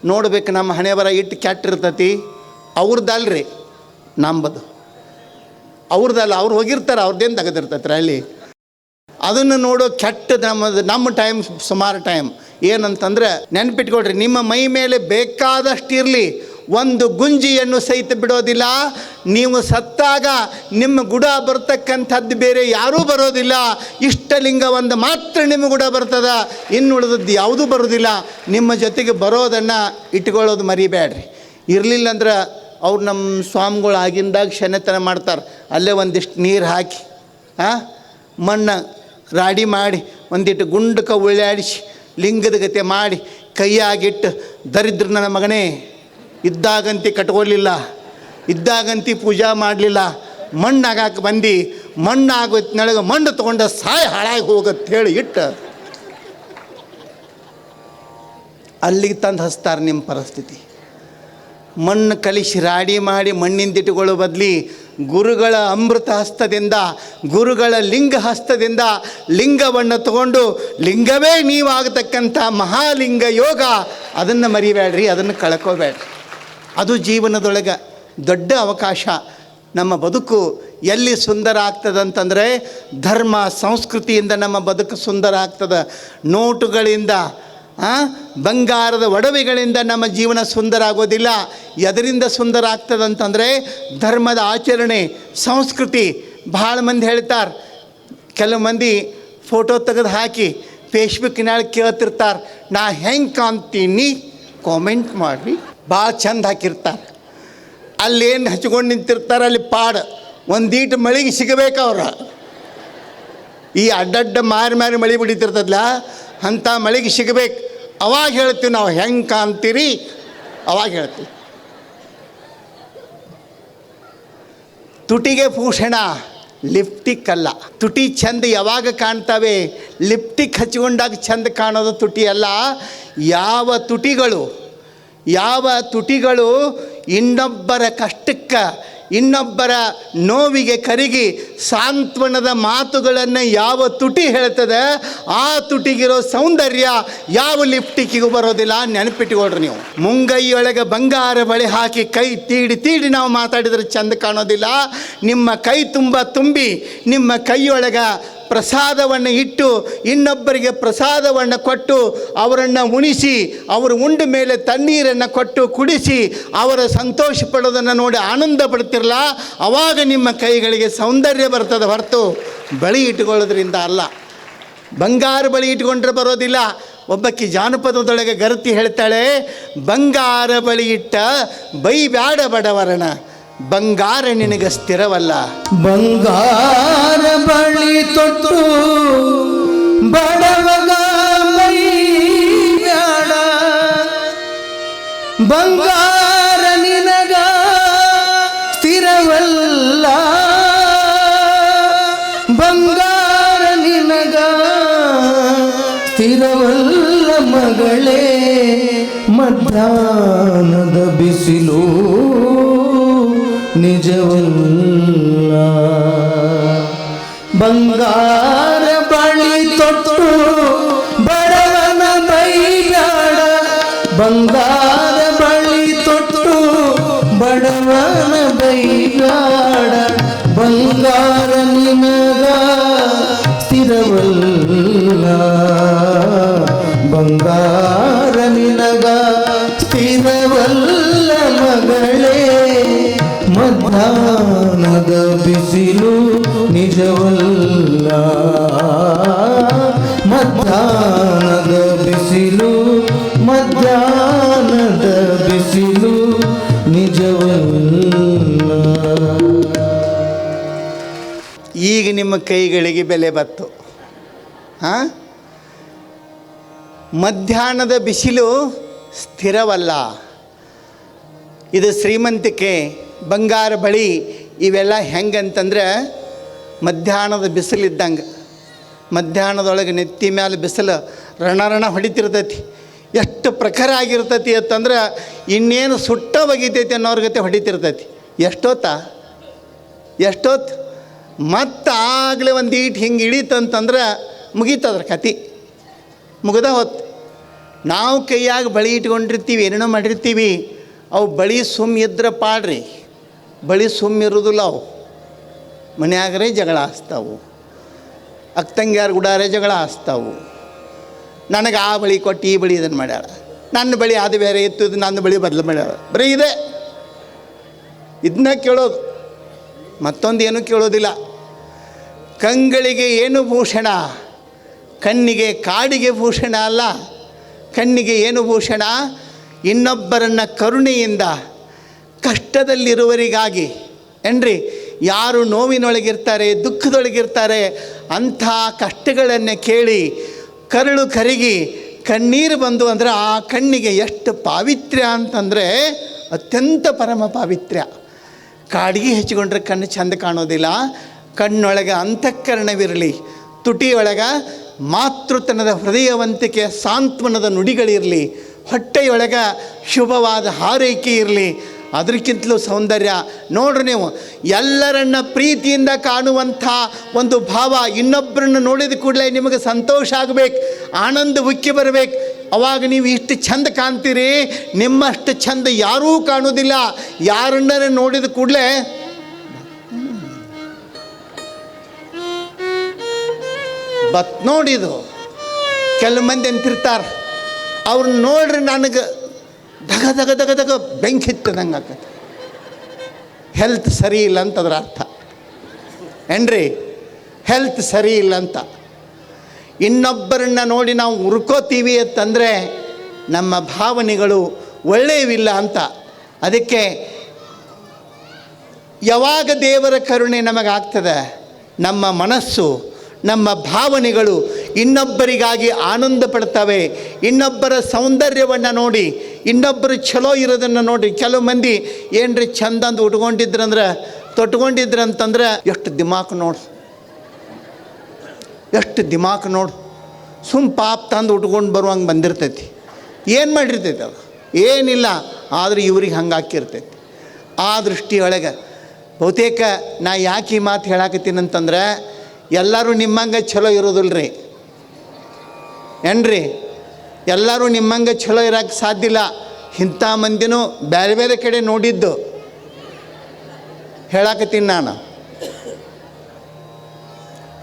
ನೋಡ್ಬೇಕು ನಮ್ಮ ಹಣೆ ಬರ ಇಟ್ಟು ಕೆಟ್ಟಿರ್ತತಿ. ಅವ್ರದ್ದಲ್ರಿ, ನಂಬದು ಅವ್ರದ್ದಲ್ಲ. ಅವ್ರು ಹೋಗಿರ್ತಾರೆ, ಅವ್ರದ್ದೇನು ತೆಗೆದಿರ್ತೈತ್ರಿ ಅಲ್ಲಿ. ಅದನ್ನು ನೋಡೋ ಕೆಟ್ಟದ್ದು ನಮ್ಮ ಟೈಮ್, ಸುಮಾರು ಟೈಮ್ ಏನಂತಂದ್ರೆ, ನೆನ್ಪಿಟ್ಕೊಳ್ರಿ, ನಿಮ್ಮ ಮೈ ಮೇಲೆ ಬೇಕಾದಷ್ಟು ಇರಲಿ, ಒಂದು ಗುಂಜಿಯನ್ನು ಸಹಿತ ಬಿಡೋದಿಲ್ಲ. ನೀವು ಸತ್ತಾಗ ನಿಮ್ಮ ಗುಡ ಬರ್ತಕ್ಕಂಥದ್ದು ಬೇರೆ ಯಾರೂ ಬರೋದಿಲ್ಲ. ಇಷ್ಟಲಿಂಗ ಒಂದು ಮಾತ್ರ ನಿಮ್ಮ ಗುಡ ಬರ್ತದ, ಇನ್ನು ಉಳಿದದ್ದು ಯಾವುದೂ ಬರೋದಿಲ್ಲ. ನಿಮ್ಮ ಜೊತೆಗೆ ಬರೋದನ್ನು ಇಟ್ಕೊಳ್ಳೋದು ಮರಿಬೇಡ್ರಿ. ಇರಲಿಲ್ಲ ಅಂದ್ರೆ ಅವ್ರು ನಮ್ಮ ಸ್ವಾಮಿಗಳು ಆಗಿಂದಾಗ ಶನೆತನ ಮಾಡ್ತಾರೆ. ಅಲ್ಲೇ ಒಂದಿಷ್ಟು ನೀರು ಹಾಕಿ ಮಣ್ಣು ರಾಡಿ ಮಾಡಿ ಒಂದಿಟ್ಟು ಗುಂಡಕ್ಕೆ ಉಳ್ಳಾಡಿಸಿ ಲಿಂಗದ ಗತೆ ಮಾಡಿ ಕೈಯಾಗಿಟ್ಟು, ದರಿದ್ರ ನನ್ನ ಮಗನೇ, ಇದ್ದಾಗಂತಿ ಕಟ್ಕೊಳ್ಳಿಲ್ಲ, ಇದ್ದಾಗಂತಿ ಪೂಜಾ ಮಾಡಲಿಲ್ಲ, ಮಣ್ಣಾಗಾಕೆ ಬಂದು ಮಣ್ಣಾಗೋತ್ನೊಳಗೆ ಮಣ್ಣು ತೊಗೊಂಡು ಸಾಯಿ ಹಾಳಾಗಿ ಹೋಗತ್ತೆ ಹೇಳಿ ಇಟ್ಟು ಅಲ್ಲಿಗೆ ತಂದು ಹಚ್ತಾರೆ ನಿಮ್ಮ ಪರಿಸ್ಥಿತಿ. ಮಣ್ಣು ಕಲಿಸಿ ರಾಡಿ ಮಾಡಿ ಮಣ್ಣಿಂದಿಟ್ಟುಕೊಳ್ಳೋ ಬದಲಿ ಗುರುಗಳ ಅಮೃತ ಹಸ್ತದಿಂದ, ಗುರುಗಳ ಲಿಂಗ ಹಸ್ತದಿಂದ ಲಿಂಗವನ್ನು ತಗೊಂಡು ಲಿಂಗವೇ ನೀವಾಗತಕ್ಕಂಥ ಮಹಾಲಿಂಗ ಯೋಗ, ಅದನ್ನು ಮರಿಬೇಡ್ರಿ, ಅದನ್ನು ಕಳ್ಕೋಬೇಡ್ರಿ. ಅದು ಜೀವನದೊಳಗೆ ದೊಡ್ಡ ಅವಕಾಶ. ನಮ್ಮ ಬದುಕು ಎಲ್ಲಿ ಸುಂದರ ಆಗ್ತದಂತಂದರೆ ಧರ್ಮ ಸಂಸ್ಕೃತಿಯಿಂದ ನಮ್ಮ ಬದುಕು ಸುಂದರ ಆಗ್ತದೆ. ನೋಟುಗಳಿಂದ, ಬಂಗಾರದ ಒಡವೆಗಳಿಂದ ನಮ್ಮ ಜೀವನ ಸುಂದರ ಆಗೋದಿಲ್ಲ. ಎದರಿಂದ ಸುಂದರ ಆಗ್ತದಂತಂದರೆ ಧರ್ಮದ ಆಚರಣೆ, ಸಂಸ್ಕೃತಿ. ಭಾಳ ಮಂದಿ ಹೇಳ್ತಾರೆ, ಕೆಲವು ಮಂದಿ ಫೋಟೋ ತೆಗೆದು ಹಾಕಿ ಫೇಸ್ಬುಕ್ಕಿನಾಗ ಕೇಳ್ತಿರ್ತಾರೆ, ನಾ ಹೆಂಗೆ ಕಾಣ್ತೀನಿ ಕಾಮೆಂಟ್ ಮಾಡಿರಿ. ಭಾಳ ಚಂದ ಹಾಕಿರ್ತಾರೆ. ಅಲ್ಲೇನು ಹಚ್ಕೊಂಡು ನಿಂತಿರ್ತಾರೆ, ಅಲ್ಲಿ ಪಾಡು ಒಂದೀಟು ಮಳೆಗೆ ಸಿಗಬೇಕು ಅವ್ರ. ಈ ಅಡ್ಡಡ್ಡ ಮಾರಿ ಮಳೆ ಬಿಡಿತಿರ್ತದಲ್ಲ, ಅಂಥ ಮಳೆಗೆ ಸಿಗಬೇಕು. ಅವಾಗ ಹೇಳ್ತೀವಿ ನಾವು ಹೆಂಗೆ ಕಾಣ್ತೀರಿ, ಅವಾಗ ಹೇಳ್ತೀವಿ. ತುಟಿಗೆ ಭೂಷಣ, ಲಿಪ್ಟಿಕ್ ಅಲ್ಲ. ತುಟಿ ಚಂದ ಯಾವಾಗ ಕಾಣ್ತವೆ? ಲಿಪ್ಟಿಕ್ ಹಚ್ಕೊಂಡಾಗ ಚಂದ ಕಾಣೋದು ತುಟಿ ಅಲ್ಲ. ಯಾವ ತುಟಿಗಳು ಇನ್ನೊಬ್ಬರ ಕಷ್ಟಕ್ಕೆ, ಇನ್ನೊಬ್ಬರ ನೋವಿಗೆ ಕರಗಿ ಸಾಂತ್ವನದ ಮಾತುಗಳನ್ನು ಯಾವ ತುಟಿ ಹೇಳ್ತದೆ, ಆ ತುಟಿಗಿರೋ ಸೌಂದರ್ಯ ಯಾವ ಲಿಪ್ಟಿಕ್ಕಿಗೂ ಬರೋದಿಲ್ಲ. ನೆನಪಿಟ್ಕೊಳ್ರಿ ನೀವು. ಮುಂಗೈಯೊಳಗೆ ಬಂಗಾರ ಬಳೆ ಹಾಕಿ ಕೈ ತೀಡಿ ನಾವು ಮಾತಾಡಿದರೆ ಚಂದ ಕಾಣೋದಿಲ್ಲ. ನಿಮ್ಮ ಕೈ ತುಂಬಿ ನಿಮ್ಮ ಕೈಯೊಳಗೆ ಪ್ರಸಾದವನ್ನು ಇಟ್ಟು ಇನ್ನೊಬ್ಬರಿಗೆ ಪ್ರಸಾದವನ್ನು ಕೊಟ್ಟು ಅವರನ್ನು ಉಣಿಸಿ, ಅವರು ಉಂಡ ಮೇಲೆ ತಣ್ಣೀರನ್ನು ಕೊಟ್ಟು ಕುಡಿಸಿ ಅವರ ಸಂತೋಷ ಪಡೋದನ್ನು ನೋಡಿ ಆನಂದ ಪಡ್ತಿರಲ್ಲ, ಆವಾಗ ನಿಮ್ಮ ಕೈಗಳಿಗೆ ಸೌಂದರ್ಯ ಬರ್ತದೆ ಹೊರತು ಬಳಿ ಇಟ್ಟುಕೊಳ್ಳೋದ್ರಿಂದ ಅಲ್ಲ. ಬಂಗಾರ ಬಳಿ ಇಟ್ಕೊಂಡ್ರೆ ಬರೋದಿಲ್ಲ. ಒಬ್ಬಕ್ಕೆ ಜಾನಪದದೊಳಗೆ ಗರತಿ ಹೇಳ್ತಾಳೆ, ಬಂಗಾರ ಬಳಿ ಇಟ್ಟ ಬೈಬ್ಯಾಡ ಬಡವರನ, ಬಂಗಾರ ನಿನಗೆ ಸ್ಥಿರವಲ್ಲ. ಬಂಗಾರ ಬಳಿ ತೊಟ್ಟು ಬಡವಗ ಬೈಬ್ಯಾಡ, ಬಂಗಾರ ನಿನಗ ಸ್ಥಿರವಲ್ಲ, ಬಂಗಾರ ನಿನಗ ಸ್ಥಿರವಲ್ಲ ಮಗಳೇ. ಮಧ್ಯಾಹ್ನದ ಬಿಸಿಲು ನಿಜವಲ್ಲ, ಬಂಗಾರ ಬಳಿ ತೊಟ್ಟು ಬಡವನ ಬೈಬ್ಯಾಡ, ಬಂಗಾರ ಬಳಿ ತೊಟ್ಟು ಬಡವನ ಬೈಬ್ಯಾಡ, ಬಂಗಾರ ನಿನಗ ಸ್ಥಿರವಲ್ಲ, ಬಂಗಾರ ನಿನಗ ಸ್ಥಿರವಲ್ಲ ಮಗಳೇ. ಮಧ್ಯಾಹ್ನದ ಬಿಸಿಲು ನಿಜವಲ್ಲ, ಮಧ್ಯಾಹ್ನದ ಬಿಸಿಲು, ಮಧ್ಯಾಹ್ನದ ಬಿಸಿಲು ನಿಜವಲ್ಲ. ಈಗ ನಿಮ್ಮ ಕೈಗಳಿಗೆ ಬೆಲೆ ಬತ್ತು. ಮಧ್ಯಾಹ್ನದ ಬಿಸಿಲು ಸ್ಥಿರವಲ್ಲ. ಇದು ಶ್ರೀಮಂತಿಕೆ, ಬಂಗಾರ ಬಳಿ ಇವೆಲ್ಲ ಹೆಂಗಂತಂದ್ರೆ ಮಧ್ಯಾಹ್ನದ ಬಿಸಿಲಿದ್ದಂಗೆ. ಮಧ್ಯಾಹ್ನದೊಳಗೆ ನೆತ್ತಿ ಮ್ಯಾಲೆ ಬಿಸಿಲು ರಣ ಹೊಡಿತಿರ್ತೈತಿ. ಎಷ್ಟು ಪ್ರಖರ ಆಗಿರ್ತೈತಿ ಅಂತಂದ್ರೆ ಇನ್ನೇನು ಸುಟ್ಟ ಒಗಿತೈತಿ ಅನ್ನೋರ ಗತೆ ಹೊಡಿತಿರ್ತೈತಿ. ಎಷ್ಟೊತ್ತು ಮತ್ತು ಆಗಲೇ ಒಂದು ಈಟ್ ಹಿಂಗೆ ಇಳೀತಂತಂದ್ರೆ ಮುಗೀತದ್ರ ಕತೆ, ಮುಗ್ದ ಹೊತ್ತು. ನಾವು ಕೈಯಾಗ ಬಳಿ ಇಟ್ಕೊಂಡಿರ್ತೀವಿ, ಏನೇನೋ ಮಾಡಿರ್ತೀವಿ, ಅವು ಬಳಿ ಇದ್ರೆ ಪಾಡ್ರಿ, ಬಳಿ ಇರೋದಿಲ್ಲ. ಅವು ಮನ್ಯಾಗರೇ ಜಗಳ ಹಚ್ತಾವು, ಅಕ್ಕಂಗ್ಯಾರ ಗುಡಾರೇ ಜಗಳ ಹಚ್ತಾವು. ನನಗೆ ಆ ಬಳಿ ಕೊಟ್ಟು ಈ ಬಳಿ ಇದನ್ನು ಮಾಡ್ಯಾಳ, ನನ್ನ ಬಳಿ ಅದು ಬೇರೆ ಇತ್ತು, ಇದು ನನ್ನ ಬಳಿ ಬದಲು ಮಾಡ್ಯಾಳ. ಬರೀ ಇದೆ, ಇದನ್ನ ಕೇಳೋದು, ಮತ್ತೊಂದು ಏನೂ ಕೇಳೋದಿಲ್ಲ. ಕಂಗಳಿಗೆ ಏನು ಭೂಷಣ? ಕಣ್ಣಿಗೆ ಕಾಡಿಗೆ ಭೂಷಣ ಅಲ್ಲ. ಕಣ್ಣಿಗೆ ಏನು ಭೂಷಣ? ಇನ್ನೊಬ್ಬರನ್ನು ಕರುಣೆಯಿಂದ ಕಷ್ಟದಲ್ಲಿರುವರಿಗಾಗಿ ಏನ್ರಿ, ಯಾರು ನೋವಿನೊಳಗಿರ್ತಾರೆ, ದುಃಖದೊಳಗಿರ್ತಾರೆ, ಅಂಥ ಕಷ್ಟಗಳನ್ನು ಕೇಳಿ ಕರುಳು ಕರಗಿ ಕಣ್ಣೀರು ಬಂದು ಅಂದರೆ ಆ ಕಣ್ಣಿಗೆ ಎಷ್ಟು ಪಾವಿತ್ರ್ಯ ಅಂತಂದರೆ ಅತ್ಯಂತ ಪರಮ ಪಾವಿತ್ರ್ಯ. ಕಾಡಿಗೆ ಹೆಚ್ಚಿಕೊಂಡ್ರೆ ಕಣ್ಣು ಚೆಂದ ಕಾಣೋದಿಲ್ಲ. ಕಣ್ಣೊಳಗೆ ಅಂತಃಕರಣವಿರಲಿ, ತುಟಿಯೊಳಗೆ ಮಾತೃತನದ ಹೃದಯವಂತಿಕೆ ಸಾಂತ್ವನದ ನುಡಿಗಳಿರಲಿ, ಹೊಟ್ಟೆಯೊಳಗೆ ಶುಭವಾದ ಹಾರೈಕೆ ಇರಲಿ. ಅದಕ್ಕಿಂತಲೂ ಸೌಂದರ್ಯ ನೋಡ್ರಿ, ನೀವು ಎಲ್ಲರನ್ನ ಪ್ರೀತಿಯಿಂದ ಕಾಣುವಂಥ ಒಂದು ಭಾವ. ಇನ್ನೊಬ್ಬರನ್ನು ನೋಡಿದ ಕೂಡಲೇ ನಿಮಗೆ ಸಂತೋಷ ಆಗಬೇಕು, ಆನಂದ ಉಕ್ಕಿ ಬರಬೇಕು. ಅವಾಗ ನೀವು ಇಷ್ಟು ಚಂದ ಕಾಣ್ತೀರಿ. ನಿಮ್ಮಷ್ಟು ಚಂದ ಯಾರೂ ಕಾಣೋದಿಲ್ಲ. ಯಾರನ್ನ ನೋಡಿದ ಕೂಡಲೇ ನೋಡಿದು ಕೆಲವು ಮಂದಿ ಅಂತಿರ್ತಾರೆ, ಅವ್ರನ್ನ ನೋಡ್ರಿ ನನಗೆ ದಗ ದಗ ದಗ ದಗ ಬೆಂಕಿ ಹಿತ್ತದಂಗೆ ಆಕತ್ತೆ. ಹೆಲ್ತ್ ಸರಿ ಇಲ್ಲ ಅಂತ ಅದರ ಅರ್ಥ ಏನ್ರಿ? ಹೆಲ್ತ್ ಸರಿ ಇಲ್ಲ ಅಂತ. ಇನ್ನೊಬ್ಬರನ್ನ ನೋಡಿ ನಾವು ಉರ್ಕೋತೀವಿ ಅಂತಂದರೆ ನಮ್ಮ ಭಾವನೆಗಳು ಒಳ್ಳೆಯವಿಲ್ಲ ಅಂತ. ಅದಕ್ಕೆ ಯಾವಾಗ ದೇವರ ಕರುಣೆ ನಮಗಾಗ್ತದೆ, ನಮ್ಮ ಮನಸ್ಸು ನಮ್ಮ ಭಾವನೆಗಳು ಇನ್ನೊಬ್ಬರಿಗಾಗಿ ಆನಂದ ಪಡ್ತವೆ. ಇನ್ನೊಬ್ಬರ ಸೌಂದರ್ಯವನ್ನು ನೋಡಿ, ಇನ್ನೊಬ್ಬರು ಚಲೋ ಇರೋದನ್ನು ನೋಡಿ. ಕೆಲವು ಮಂದಿ ಏನ್ರಿ ಚಂದಂದು ತೊಟ್ಕೊಂಡಿದ್ರಂತಂದ್ರೆ ಎಷ್ಟು ದಿಮಾಕ್ ನೋಡು, ಎಷ್ಟು ದಿಮಾಕ್ ನೋಡು. ಪಾಪ ತಂದು ಉಟ್ಕೊಂಡು ಬರುವಂಗೆ ಬಂದಿರ್ತೈತಿ. ಏನು ಮಾಡಿರ್ತೈತಿ ಅದು? ಏನಿಲ್ಲ. ಆದರೂ ಇವ್ರಿಗೆ ಹಂಗೆ ಹಾಕಿರ್ತೈತಿ. ಆ ದೃಷ್ಟಿಯೊಳಗೆ ಬಹುತೇಕ ನಾ ಯಾಕೆ ಈ ಮಾತು ಹೇಳಾಕತ್ತೀನಿ ಅಂತಂದ್ರೆ, ಎಲ್ಲರೂ ನಿಮ್ಮಂಗೆ ಚಲೋ ಇರೋದಿಲ್ಲ ರೀ ಏನ್ರಿ? ಎಲ್ಲರೂ ನಿಮ್ಮಂಗೆ ಚಲೋ ಇರೋಕ್ಕೆ ಸಾಧ್ಯ ಇಲ್ಲ. ಇಂಥ ಮಂದಿನೂ ಬೇರೆ ಬೇರೆ ಕಡೆ ನೋಡಿದ್ದು ಹೇಳಾಕತ್ತೀನಿ ನಾನು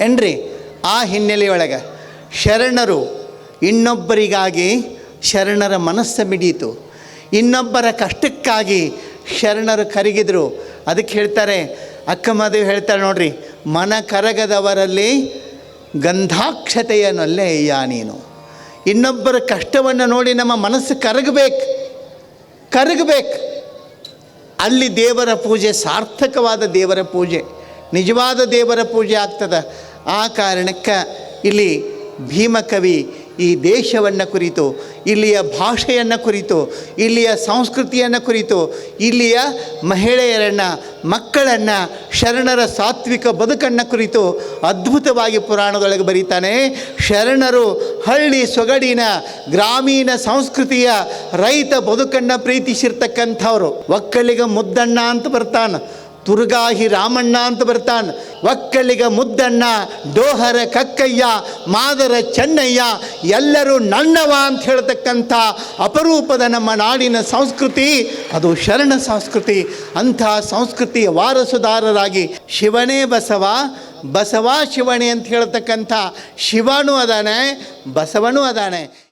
ಏನ್ರಿ? ಆ ಹಿನ್ನೆಲೆಯೊಳಗೆ ಶರಣರು ಇನ್ನೊಬ್ಬರಿಗಾಗಿ ಶರಣರ ಮನಸ್ಸು ಮಿಡೀತು. ಇನ್ನೊಬ್ಬರ ಕಷ್ಟಕ್ಕಾಗಿ ಶರಣರು ಕರಗಿದ್ರು. ಅದಕ್ಕೆ ಹೇಳ್ತಾರೆ, ಅಕ್ಕ ಮಾದೇವಿ ಹೇಳ್ತಾಳೆ ನೋಡ್ರಿ, ಮನ ಕರಗದವರಲ್ಲಿ ಗಂಧಾಕ್ಷತೆಯನ್ನೊಲ್ಲೆಯ್ಯ ನೀನು. ಇನ್ನೊಬ್ಬರ ಕಷ್ಟವನ್ನು ನೋಡಿ ನಮ್ಮ ಮನಸ್ಸು ಕರಗಬೇಕು. ಅಲ್ಲಿ ದೇವರ ಪೂಜೆ ಸಾರ್ಥಕವಾದ ದೇವರ ಪೂಜೆ, ನಿಜವಾದ ದೇವರ ಪೂಜೆ ಆಗ್ತದೆ. ಆ ಕಾರಣಕ್ಕೆ ಇಲ್ಲಿ ಭೀಮಕವಿ ಈ ದೇಶವನ್ನು ಕುರಿತು, ಇಲ್ಲಿಯ ಭಾಷೆಯನ್ನು ಕುರಿತು, ಇಲ್ಲಿಯ ಸಂಸ್ಕೃತಿಯನ್ನು ಕುರಿತು, ಇಲ್ಲಿಯ ಮಹಿಳೆಯರನ್ನು, ಮಕ್ಕಳನ್ನು, ಶರಣರ ಸಾತ್ವಿಕ ಬದುಕನ್ನು ಕುರಿತು ಅದ್ಭುತವಾಗಿ ಪುರಾಣದೊಳಗೆ ಬರೀತಾನೆ. ಶರಣರು ಹಳ್ಳಿ ಸೊಗಡಿನ ಗ್ರಾಮೀಣ ಸಂಸ್ಕೃತಿಯ ರೈತ ಬದುಕನ್ನು ಪ್ರೀತಿಸಿರ್ತಕ್ಕಂಥವ್ರು. ಒಕ್ಕಲಿಗ ಮುದ್ದಣ್ಣ ಅಂತ ಬರ್ತಾನೆ, ತುರ್ಗಾಹಿ ರಾಮಣ್ಣ ಅಂತ ಬರ್ತಾನೆ, ಒಕ್ಕಲಿಗ ಮುದ್ದಣ್ಣ, ಡೋಹರ ಕಕ್ಕಯ್ಯ, ಮಾದರ ಚೆನ್ನಯ್ಯ, ಎಲ್ಲರೂ ನನ್ನವ ಅಂತ ಹೇಳ್ತಕ್ಕಂಥ ಅಪರೂಪದ ನಮ್ಮ ನಾಡಿನ ಸಂಸ್ಕೃತಿ ಅದು ಶರಣ ಸಂಸ್ಕೃತಿ. ಅಂಥ ಸಂಸ್ಕೃತಿಯ ವಾರಸುದಾರರಾಗಿ ಶಿವನೇ ಬಸವ, ಬಸವ ಶಿವನೇ ಅಂತ ಹೇಳ್ತಕ್ಕಂಥ ಶಿವನೂ ಅದಾನೆ, ಬಸವನೂ ಅದಾನೆ.